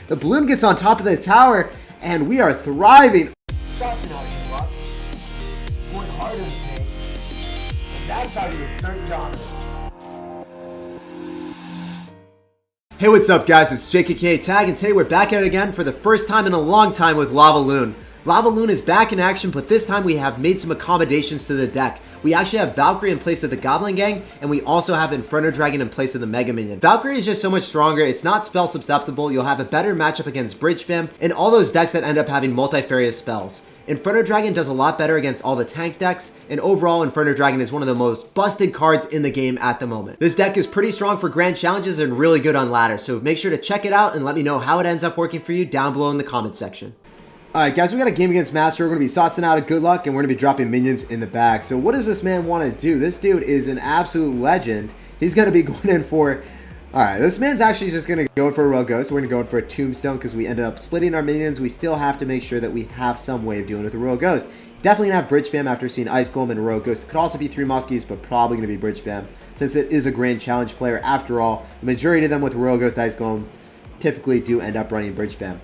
The balloon gets on top of the tower, and we are thriving. Saucing out your luck. Work harder than me. And that's how you assert dominance. Hey, what's up guys, it's SirTagCR, and today we're back at it again for the first time in a long time with Lava Loon. Lava Loon is back in action, but this time we have made some accommodations to the deck. We actually have Valkyrie in place of the Goblin Gang, and we also have Inferno Dragon in place of the Mega Minion. Valkyrie is just so much stronger, it's not spell susceptible, you'll have a better matchup against Bridge Spam, and all those decks that end up having multifarious spells. Inferno Dragon does a lot better against all the tank decks, and overall Inferno Dragon is one of the most busted cards in the game at the moment. This deck is pretty strong for grand challenges and really good on ladder, so make sure to check it out and let me know how it ends up working for you down below in the comment section. Alright guys, we got a game against Master. We're going to be saucing out a good luck, and we're going to be dropping minions in the bag. So what does this man want to do? This dude is an absolute legend. He's going to be going in for... Alright, this man's actually just going to go in for a Royal Ghost. We're going to go in for a Tombstone because we ended up splitting our minions. We still have to make sure that we have some way of dealing with a Royal Ghost. Definitely going to have Bridge Spam after seeing Ice Golem and a Royal Ghost. It could also be 3 Muskies, but probably going to be Bridge Spam since it is a Grand Challenge player. After all, the majority of them with Royal Ghost, Ice Golem typically do end up running Bridge Spam.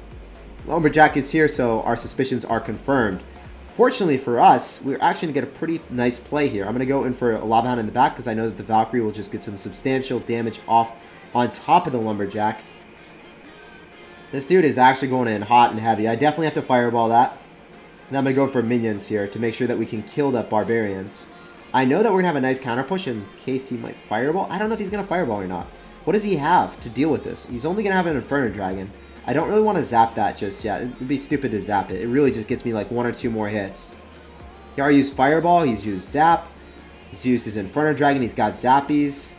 Lumberjack is here, so our suspicions are confirmed. Fortunately for us, we're actually going to get a pretty nice play here. I'm going to go in for a Lava Hound in the back because I know that the Valkyrie will just get some substantial damage off on top of the Lumberjack. This dude is actually going in hot and heavy. I definitely have to fireball that. And I'm going to go for minions here to make sure that we can kill the Barbarians. I know that we're going to have a nice counter push in case he might fireball. I don't know if he's going to fireball or not. What does he have to deal with this? He's only going to have an Inferno Dragon. I don't really want to zap that just yet. It would be stupid to zap it. It really just gets me like 1 or 2 more hits. He already used Fireball. He's used Zap. He's used his Inferno Dragon. He's got Zappies.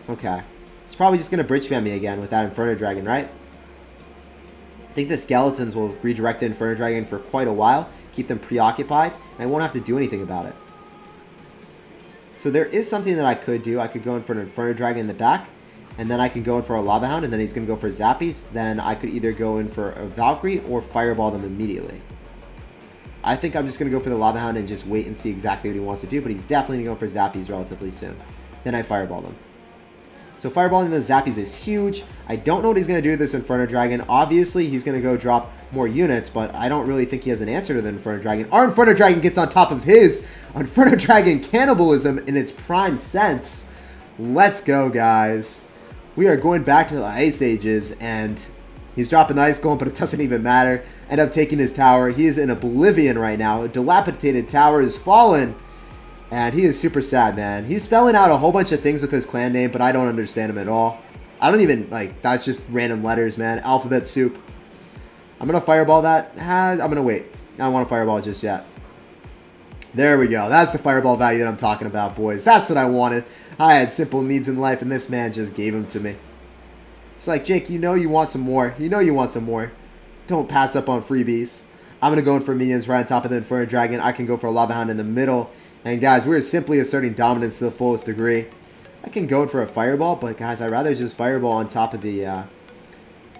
Okay. He's probably just going to Bridge Spam me again with that Inferno Dragon, right? I think the Skeletons will redirect the Inferno Dragon for quite a while. Keep them preoccupied. And I won't have to do anything about it. So there is something that I could do. I could go in for an Inferno Dragon in the back. And then I can go in for a Lava Hound, and then he's going to go for Zappies. Then I could either go in for a Valkyrie or Fireball them immediately. I think I'm just going to go for the Lava Hound and just wait and see exactly what he wants to do, but he's definitely going to go for Zappies relatively soon. Then I Fireball them. So Fireballing the Zappies is huge. I don't know what he's going to do to this Inferno Dragon. Obviously, he's going to go drop more units, but I don't really think he has an answer to the Inferno Dragon. Our Inferno Dragon gets on top of his Inferno Dragon cannibalism in its prime sense. Let's go, guys. We are going back to the Ice Ages, and he's dropping the Ice Golem, but it doesn't even matter. End up taking his tower. He is in oblivion right now. A dilapidated tower is fallen, and he is super sad, man. He's spelling out a whole bunch of things with his clan name, but I don't understand him at all. I don't even, like, that's just random letters, man. Alphabet soup. I'm going to fireball that. I'm going to wait. I don't want to fireball just yet. There we go. That's the fireball value that I'm talking about, boys. That's what I wanted. I had simple needs in life, and this man just gave them to me. It's like, Jake, you know you want some more. You know you want some more. Don't pass up on freebies. I'm going to go in for minions right on top of the Inferno Dragon. I can go for a Lava Hound in the middle. And, guys, we're simply asserting dominance to the fullest degree. I can go in for a Fireball, but, guys, I'd rather just Fireball on top of the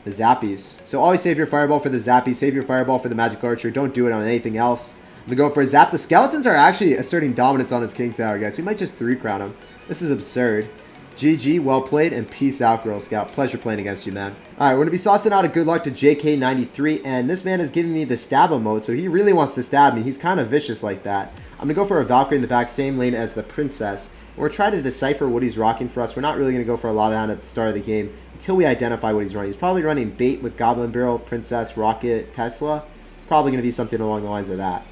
Zappies. So always save your Fireball for the Zappies. Save your Fireball for the Magic Archer. Don't do it on anything else. I'm going to go for a Zap. The Skeletons are actually asserting dominance on his King Tower, guys. We might just 3-crown him. This is absurd. GG, well played, and peace out, Girl Scout. Pleasure playing against you, man. Alright, we're going to be saucing out a good luck to JK93, and this man is giving me the stab mode, so he really wants to stab me. He's kind of vicious like that. I'm going to go for a Valkyrie in the back, same lane as the Princess. We're trying to decipher what he's rocking for us. We're not really going to go for a Lava Hound at the start of the game until we identify what he's running. He's probably running Bait with Goblin Barrel, Princess, Rocket, Tesla. Probably going to be something along the lines of that.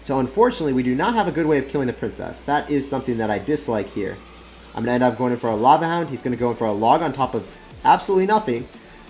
So unfortunately, we do not have a good way of killing the Princess. That is something that I dislike here. I'm going to end up going in for a Lava Hound. He's going to go in for a Log on top of absolutely nothing.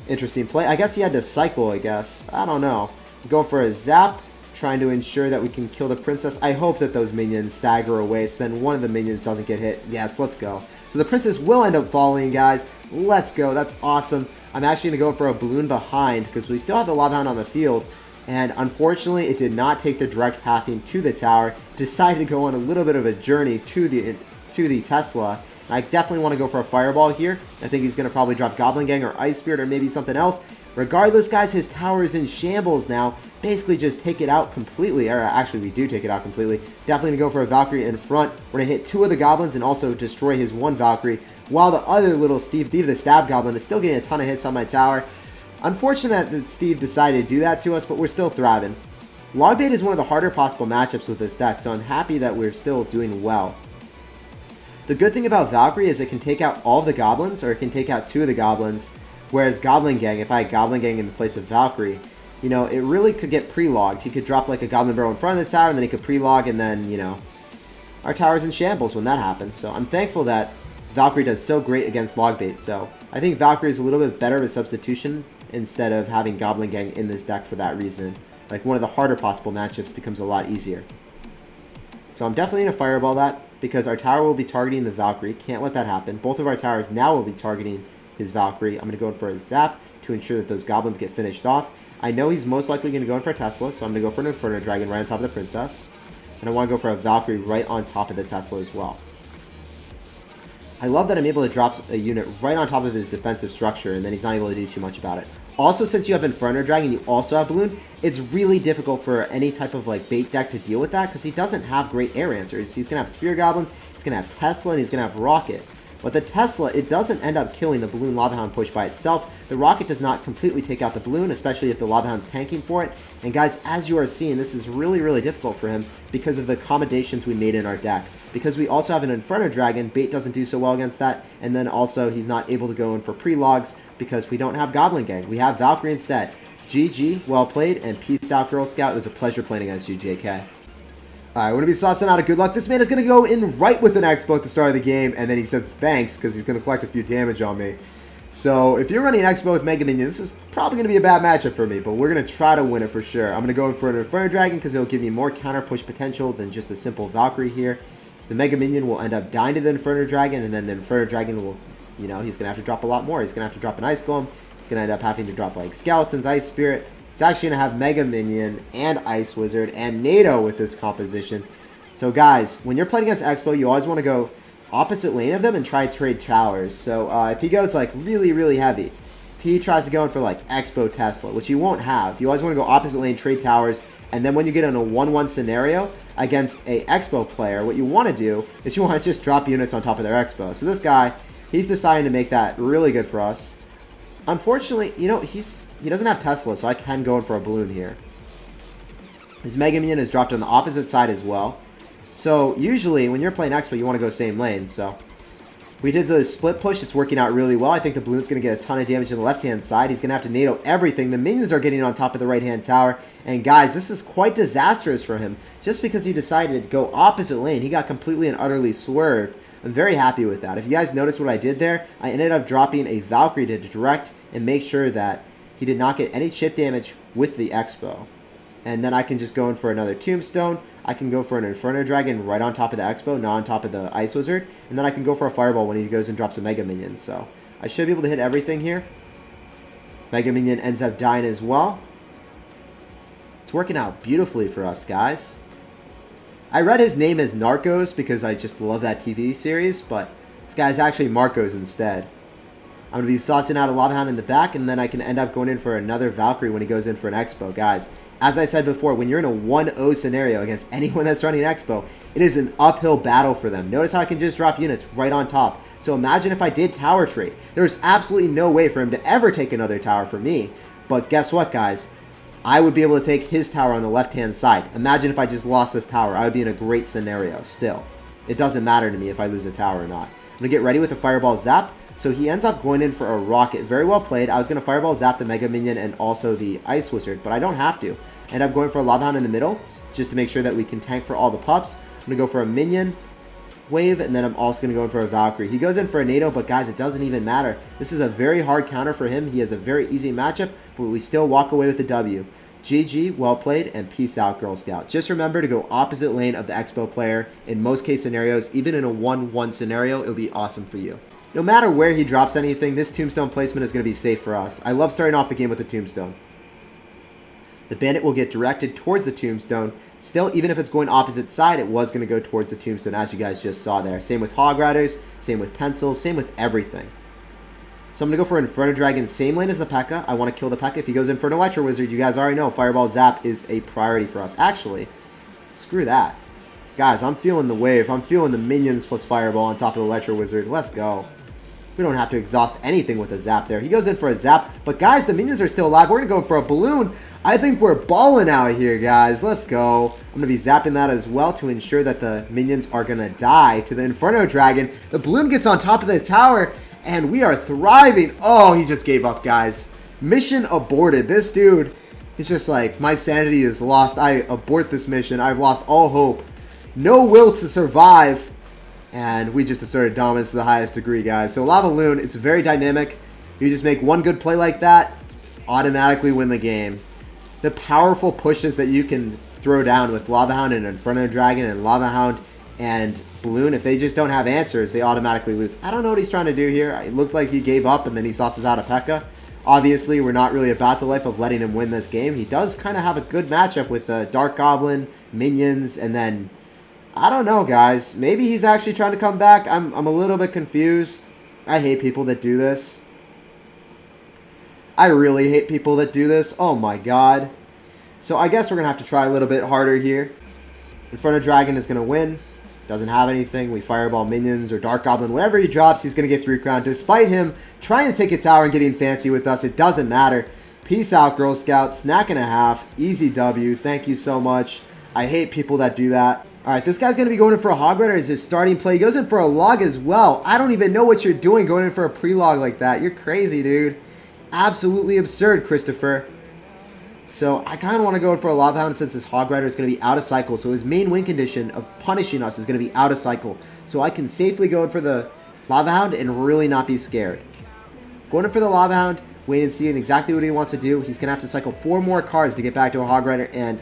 Interesting play. I guess he had to cycle, I guess. I don't know. Going for a Zap, trying to ensure that we can kill the Princess. I hope that those minions stagger away so then one of the minions doesn't get hit. Yes, let's go. So the Princess will end up falling, guys. Let's go. That's awesome. I'm actually going to go for a Balloon behind because we still have the Lava Hound on the field. And unfortunately, it did not take the direct pathing to the tower. It decided to go on a little bit of a journey to the Tesla. And I definitely want to go for a Fireball here. I think he's going to probably drop Goblin Gang or Ice Spirit or maybe something else. Regardless, guys, his tower is in shambles now. Basically, just take it out completely. Or actually, we do take it out completely. Definitely going to go for a Valkyrie in front. We're going to hit 2 of the Goblins and also destroy his 1 Valkyrie. while the other little Steve the Stab Goblin is still getting a ton of hits on my tower. Unfortunate that Steve decided to do that to us, but we're still thriving. Logbait is one of the harder possible matchups with this deck, so I'm happy that we're still doing well. The good thing about Valkyrie is it can take out all of the goblins, or it can take out 2 of the goblins, whereas Goblin Gang, if I had Goblin Gang in the place of Valkyrie, you know, it really could get pre-logged. He could drop like a Goblin Barrel in front of the tower, and then he could pre-log, and then, you know, our tower's in shambles when that happens. So I'm thankful that Valkyrie does so great against Logbait, so I think Valkyrie is a little bit better of a substitution instead of having Goblin Gang in this deck for that reason. Like, one of the harder possible matchups becomes a lot easier. So I'm definitely going to Fireball that, because our tower will be targeting the Valkyrie. Can't let that happen. Both of our towers now will be targeting his Valkyrie. I'm going to go in for a Zap to ensure that those goblins get finished off. I know he's most likely going to go in for a Tesla, so I'm going to go for an Inferno Dragon right on top of the Princess. And I want to go for a Valkyrie right on top of the Tesla as well. I love that I'm able to drop a unit right on top of his defensive structure, and then he's not able to do too much about it. Also, since you have Inferno Dragon, you also have Balloon, it's really difficult for any type of like bait deck to deal with that, because he doesn't have great air answers. He's going to have Spear Goblins, he's going to have Tesla, and he's going to have Rocket. But the Tesla, it doesn't end up killing the Balloon Lava Hound push by itself. The Rocket does not completely take out the Balloon, especially if the Lava Hound's tanking for it. And guys, as you are seeing, this is really, really difficult for him because of the accommodations we made in our deck. Because we also have an Inferno Dragon, bait doesn't do so well against that. And then also, he's not able to go in for pre-logs because we don't have Goblin Gang. We have Valkyrie instead. GG, well played, and peace out, Girl Scout. It was a pleasure playing against you, JK. Alright, we're going to be saucing out a good luck. This man is going to go in right with an Expo at the start of the game, and then he says thanks because he's going to collect a few damage on me. So, if you're running an Expo with Mega Minion, this is probably going to be a bad matchup for me, but we're going to try to win it for sure. I'm going to go in for an Inferno Dragon because it'll give me more counter push potential than just a simple Valkyrie here. The Mega Minion will end up dying to the Inferno Dragon, and then the Inferno Dragon will, you know, he's going to have to drop a lot more. He's going to have to drop an Ice Golem. He's going to end up having to drop, like, Skeletons, Ice Spirit. He's actually going to have Mega Minion and Ice Wizard and NATO with this composition. So guys, when you're playing against Expo, you always want to go opposite lane of them and try to trade towers. So if he goes like really, really heavy, if he tries to go in for like Expo Tesla, which you won't have, you always want to go opposite lane, trade towers, and then when you get in a 1-1 scenario against a Expo player, what you want to do is you want to just drop units on top of their Expo. So this guy, he's deciding to make that really good for us. Unfortunately, you know, he doesn't have Tesla, so I can go in for a Balloon here. His Mega Minion is dropped on the opposite side as well. So, usually, when you're playing Expo, you want to go same lane, so... We did the split push, it's working out really well. I think the Balloon's going to get a ton of damage on the left-hand side. He's going to have to NATO everything. The minions are getting on top of the right-hand tower. And guys, this is quite disastrous for him. Just because he decided to go opposite lane, he got completely and utterly swerved. I'm very happy with that. If you guys noticed what I did there, I ended up dropping a Valkyrie to direct and make sure that he did not get any chip damage with the Expo. And then I can just go in for another Tombstone. I can go for an Inferno Dragon right on top of the Expo, not on top of the Ice Wizard. And then I can go for a Fireball when he goes and drops a Mega Minion. So I should be able to hit everything here. Mega Minion ends up dying as well. It's working out beautifully for us, guys. I read his name as Narcos because I just love that TV series, but this guy's actually Marcos instead. I'm going to be saucing out a Lava Hound in the back, and then I can end up going in for another Valkyrie when he goes in for an Expo. Guys, as I said before, when you're in a 1-0 scenario against anyone that's running Expo, it is an uphill battle for them. Notice how I can just drop units right on top. So imagine if I did tower trade. There's absolutely no way for him to ever take another tower for me. But guess what, guys? I would be able to take his tower on the left-hand side. Imagine if I just lost this tower. I would be in a great scenario still. It doesn't matter to me if I lose a tower or not. I'm going to get ready with a Fireball Zap. So he ends up going in for a Rocket. Very well played. I was going to Fireball Zap the Mega Minion and also the Ice Wizard, but I don't have to. I end up going for a Lava Hound in the middle, just to make sure that we can tank for all the pups. I'm going to go for a Minion wave, and then I'm also going to go in for a Valkyrie. He goes in for a NATO, but guys, it doesn't even matter. This is a very hard counter for him. He has a very easy matchup, but we still walk away with the W. GG, well played, and peace out, Girl Scout. Just remember to go opposite lane of the Expo player in most case scenarios. Even in a 1-1 scenario, it'll be awesome for you. No matter where he drops anything, this Tombstone placement is going to be safe for us. I love starting off the game with a Tombstone. The Bandit will get directed towards the Tombstone. Still, even if it's going opposite side, it was going to go towards the Tombstone, as you guys just saw there. Same with Hog Riders, same with Pencils, same with everything. So I'm going to go for Inferno Dragon, same lane as the P.E.K.K.A. I want to kill the P.E.K.K.A. If he goes in for an Electro Wizard, you guys already know Fireball Zap is a priority for us. Actually, screw that. Guys, I'm feeling the wave. I'm feeling the minions plus Fireball on top of the Electro Wizard. Let's go. We don't have to exhaust anything with a zap there. He goes in for a zap. But guys, the minions are still alive. We're going to go for a balloon. I think we're balling out here, guys. Let's go. I'm going to be zapping that as well to ensure that the minions are going to die to the Inferno Dragon. The balloon gets on top of the tower, and we are thriving. Oh, he just gave up, guys. Mission aborted. This dude, he's just like, my sanity is lost. I abort this mission. I've lost all hope. No will to survive. And we just asserted dominance to the highest degree, guys. So Lava Loon, it's very dynamic. You just make one good play like that, automatically win the game. The powerful pushes that you can throw down with Lava Hound and Inferno Dragon and Lava Hound and Balloon, if they just don't have answers, they automatically lose. I don't know what he's trying to do here. It looked like he gave up and then he sauces out a P.E.K.K.A. Obviously, we're not really about the life of letting him win this game. He does kind of have a good matchup with the Dark Goblin, minions, and then I don't know, guys. Maybe he's actually trying to come back. I'm a little bit confused. I hate people that do this. I really hate people that do this. Oh my god. So I guess we're going to have to try a little bit harder here. Inferno Dragon is going to win. Doesn't have anything. We Fireball minions or Dark Goblin. Whatever he drops, he's going to get 3 crown. Despite him trying to take a tower and getting fancy with us, it doesn't matter. Peace out, Girl Scout. Snack and a half. Easy W. Thank you so much. I hate people that do that. Alright, this guy's going to be going in for a Hog Rider as his starting play. He goes in for a log as well. I don't even know what you're doing going in for a pre-log like that. You're crazy, dude. Absolutely absurd, Christopher. So I kind of want to go in for a Lava Hound since his Hog Rider is going to be out of cycle. So his main win condition of punishing us is going to be out of cycle. So I can safely go in for the Lava Hound and really not be scared. Going in for the Lava Hound, wait and see exactly what he wants to do. He's going to have to cycle 4 more cards to get back to a Hog Rider, and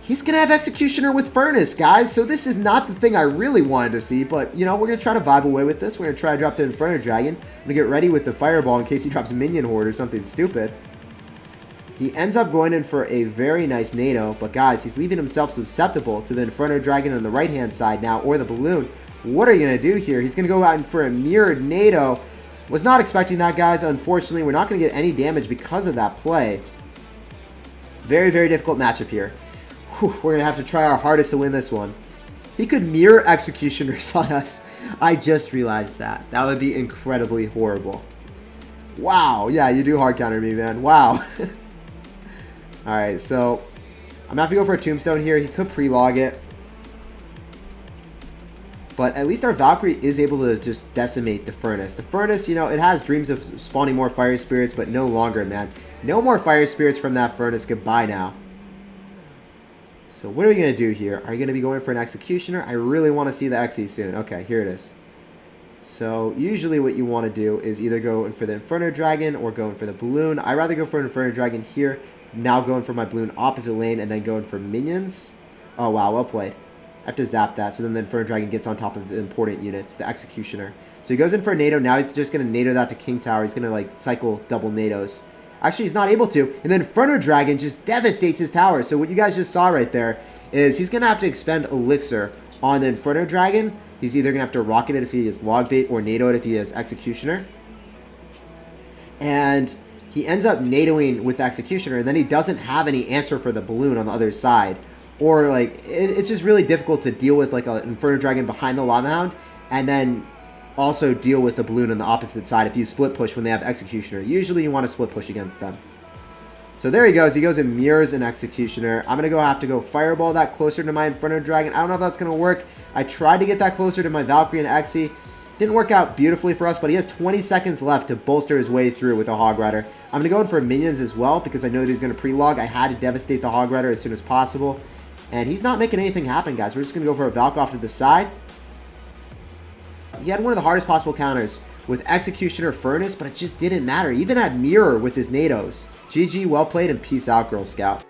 he's going to have Executioner with Furnace, guys. So this is not the thing I really wanted to see, but, you know, we're going to try to vibe away with this. We're going to try to drop the Inferno Dragon. I'm going to get ready with the Fireball in case he drops a Minion Horde or something stupid. He ends up going in for a very nice NATO, but guys, he's leaving himself susceptible to the Inferno Dragon on the right-hand side now, or the Balloon. What are you going to do here? He's going to go out for a mirrored NATO. Was not expecting that, guys. Unfortunately, we're not going to get any damage because of that play. Very, very difficult matchup here. Whew, we're going to have to try our hardest to win this one. He could mirror Executioners on us. I just realized that. That would be incredibly horrible. Wow. Yeah, you do hard counter me, man. Wow. Alright, so I'm going to have to go for a Tombstone here. He could pre-log it. But at least our Valkyrie is able to just decimate the Furnace. The Furnace, you know, it has dreams of spawning more Fire Spirits, but no longer, man. No more Fire Spirits from that Furnace. Goodbye now. So what are we going to do here? Are you going to be going for an Executioner? I really want to see the Xe soon. Okay, here it is. So usually what you want to do is either go in for the Inferno Dragon or go in for the Balloon. I'd rather go for an Inferno Dragon here. Now going for my Balloon opposite lane and then going for minions. Oh wow, well played. I have to zap that so then the Inferno Dragon gets on top of the important units, the Executioner. So he goes in for a NATO. Now he's just going to NATO that to King Tower. He's going to like cycle double NATOs. Actually, he's not able to. And then Inferno Dragon just devastates his tower. So what you guys just saw right there is he's going to have to expend Elixir on the Inferno Dragon. He's either going to have to rocket it if he has Log Bait or NATO it if he has Executioner. And he ends up NATOing with the Executioner, and then he doesn't have any answer for the Balloon on the other side. Or, like, it's just really difficult to deal with, like, an Inferno Dragon behind the Lava Hound, and then also deal with the Balloon on the opposite side if you split push when they have Executioner. Usually you want to split push against them. So there he goes. He goes and mirrors an Executioner. I'm going to have to go Fireball that closer to my Inferno Dragon. I don't know if that's going to work. I tried to get that closer to my Valkyrie and Xe. Didn't work out beautifully for us, but he has 20 seconds left to bolster his way through with a Hog Rider. I'm going to go in for minions as well because I know that he's going to pre-log. I had to devastate the Hog Rider as soon as possible. And he's not making anything happen, guys. We're just going to go for a Valk off to the side. He had one of the hardest possible counters with Executioner Furnace, but it just didn't matter. He even had Mirror with his NATOs. GG, well played, and peace out, Girl Scout.